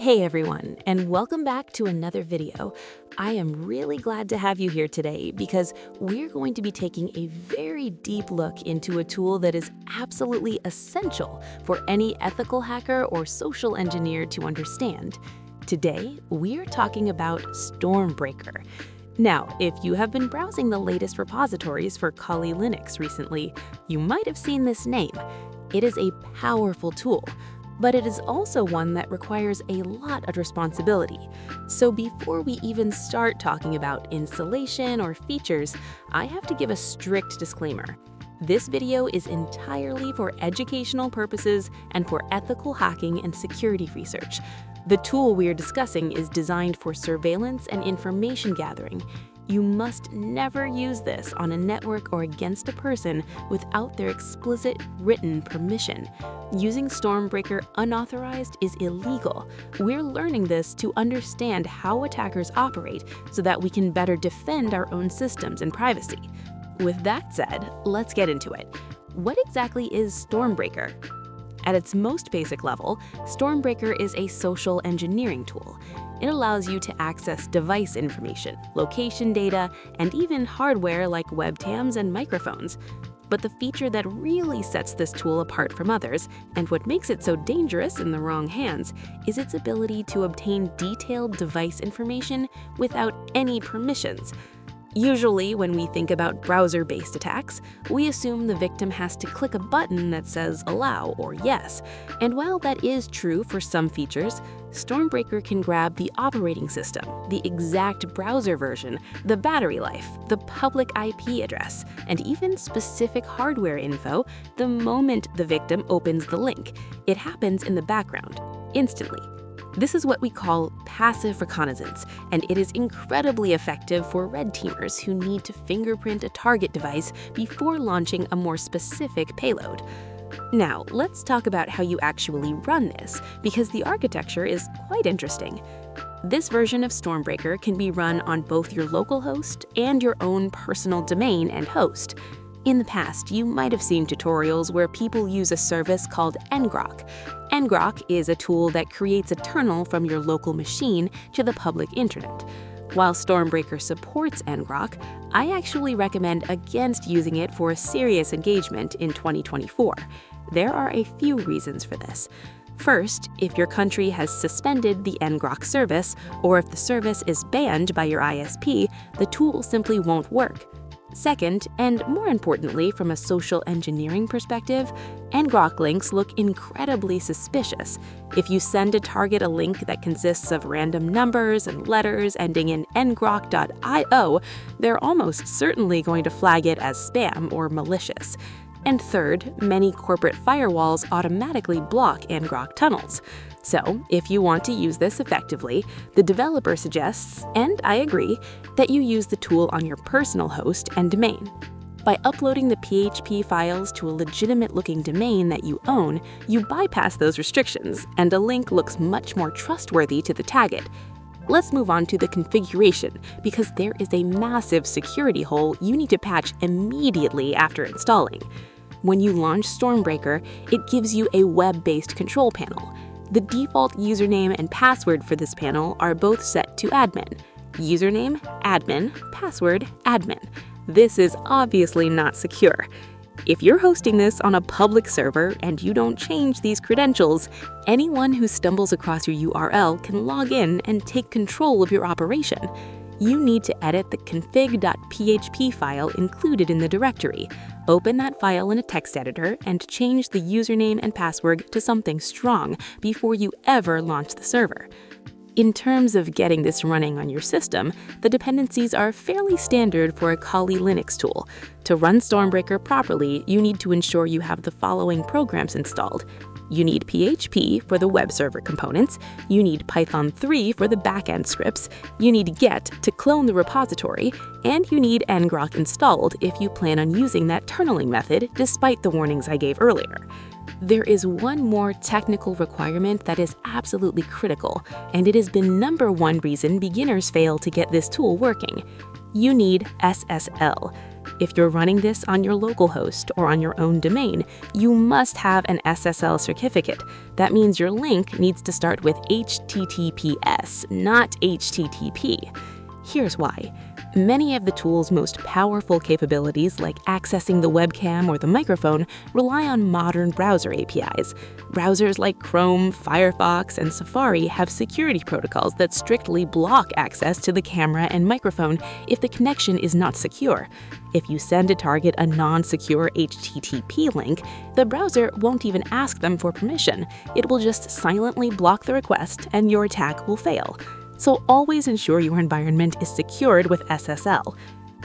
Hey everyone, and welcome back to another video. I am really glad to have you here today because we're going to be taking a very deep look into a tool that is absolutely essential for any ethical hacker or social engineer to understand. Today, we're talking about StormBreaker. Now, if you have been browsing the latest repositories for Kali Linux recently, you might have seen this name. It is a powerful tool, but it is also one that requires a lot of responsibility. So before we even start talking about installation or features, I have to give a strict disclaimer. This video is entirely for educational purposes and for ethical hacking and security research. The tool we are discussing is designed for surveillance and information gathering. You must never use this on a network or against a person without their explicit written permission. Using StormBreaker unauthorized is illegal. We're learning this to understand how attackers operate so that we can better defend our own systems and privacy. With that said, let's get into it. What exactly is StormBreaker? At its most basic level, StormBreaker is a social engineering tool. It allows you to access device information, location data, and even hardware like webcams and microphones. But the feature that really sets this tool apart from others, and what makes it so dangerous in the wrong hands, is its ability to obtain detailed device information without any permissions. Usually, when we think about browser-based attacks, we assume the victim has to click a button that says allow or yes. And while that is true for some features, StormBreaker can grab the operating system, the exact browser version, the battery life, the public IP address, and even specific hardware info the moment the victim opens the link. It happens in the background, instantly. This is what we call passive reconnaissance, and it is incredibly effective for red teamers who need to fingerprint a target device before launching a more specific payload. Now, let's talk about how you actually run this, because the architecture is quite interesting. This version of StormBreaker can be run on both your local host and your own personal domain and host. In the past, you might have seen tutorials where people use a service called ngrok. Ngrok is a tool that creates a tunnel from your local machine to the public internet. While StormBreaker supports ngrok, I actually recommend against using it for a serious engagement in 2024. There are a few reasons for this. First, if your country has suspended the ngrok service, or if the service is banned by your ISP, the tool simply won't work. Second, and more importantly from a social engineering perspective, ngrok links look incredibly suspicious. If you send a target a link that consists of random numbers and letters ending in ngrok.io, they're almost certainly going to flag it as spam or malicious. And third, many corporate firewalls automatically block ngrok tunnels. So, if you want to use this effectively, the developer suggests, and I agree, that you use the tool on your personal host and domain. By uploading the PHP files to a legitimate-looking domain that you own, you bypass those restrictions, and a link looks much more trustworthy to the target. Let's move on to the configuration, because there is a massive security hole you need to patch immediately after installing. When you launch StormBreaker, it gives you a web-based control panel. The default username and password for this panel are both set to admin. Username, admin, password, admin. This is obviously not secure. If you're hosting this on a public server and you don't change these credentials, anyone who stumbles across your URL can log in and take control of your operation. You need to edit the config.php file included in the directory. Open that file in a text editor and change the username and password to something strong before you ever launch the server. In terms of getting this running on your system, the dependencies are fairly standard for a Kali Linux tool. To run StormBreaker properly, you need to ensure you have the following programs installed. You need PHP for the web server components, you need Python 3 for the backend scripts, you need get to clone the repository, and you need ngrok installed if you plan on using that tunneling method despite the warnings I gave earlier. There is one more technical requirement that is absolutely critical, and it has been #1 reason beginners fail to get this tool working. You need SSL. If you're running this on your local host or on your own domain, you must have an SSL certificate. That means your link needs to start with HTTPS, not HTTP. Here's why. Many of the tool's most powerful capabilities, like accessing the webcam or the microphone, rely on modern browser APIs. Browsers like Chrome, Firefox, and Safari have security protocols that strictly block access to the camera and microphone if the connection is not secure. If you send a target a non-secure HTTP link, the browser won't even ask them for permission. It will just silently block the request and your attack will fail. So always ensure your environment is secured with SSL.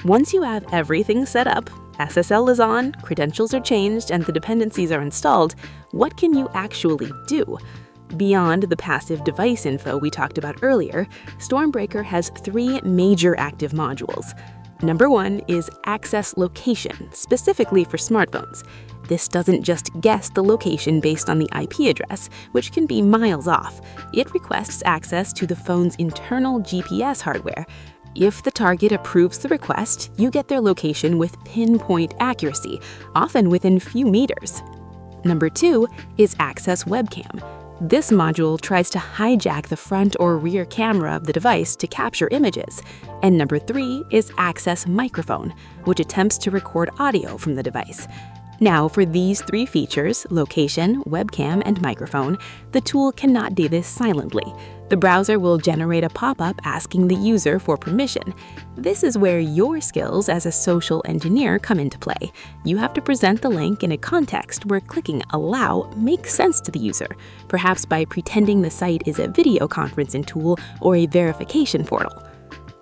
Once you have everything set up, SSL is on, credentials are changed, and the dependencies are installed, what can you actually do? Beyond the passive device info we talked about earlier, StormBreaker has 3 major active modules. Number 1 is Access Location, specifically for smartphones. This doesn't just guess the location based on the IP address, which can be miles off. It requests access to the phone's internal GPS hardware. If the target approves the request, you get their location with pinpoint accuracy, often within few meters. Number 2 is Access Webcam. This module tries to hijack the front or rear camera of the device to capture images. And number 3 is Access Microphone, which attempts to record audio from the device. Now, for these 3 features, location, webcam, and microphone, the tool cannot do this silently. The browser will generate a pop-up asking the user for permission. This is where your skills as a social engineer come into play. You have to present the link in a context where clicking Allow makes sense to the user, perhaps by pretending the site is a video conferencing tool or a verification portal.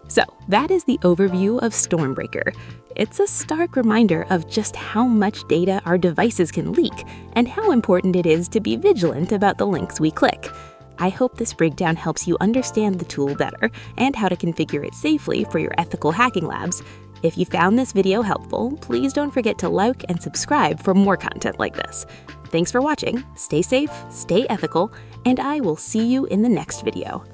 So that is the overview of StormBreaker. It's a stark reminder of just how much data our devices can leak and how important it is to be vigilant about the links we click. I hope this breakdown helps you understand the tool better and how to configure it safely for your ethical hacking labs. If you found this video helpful, please don't forget to like and subscribe for more content like this. Thanks for watching, stay safe, stay ethical, and I will see you in the next video.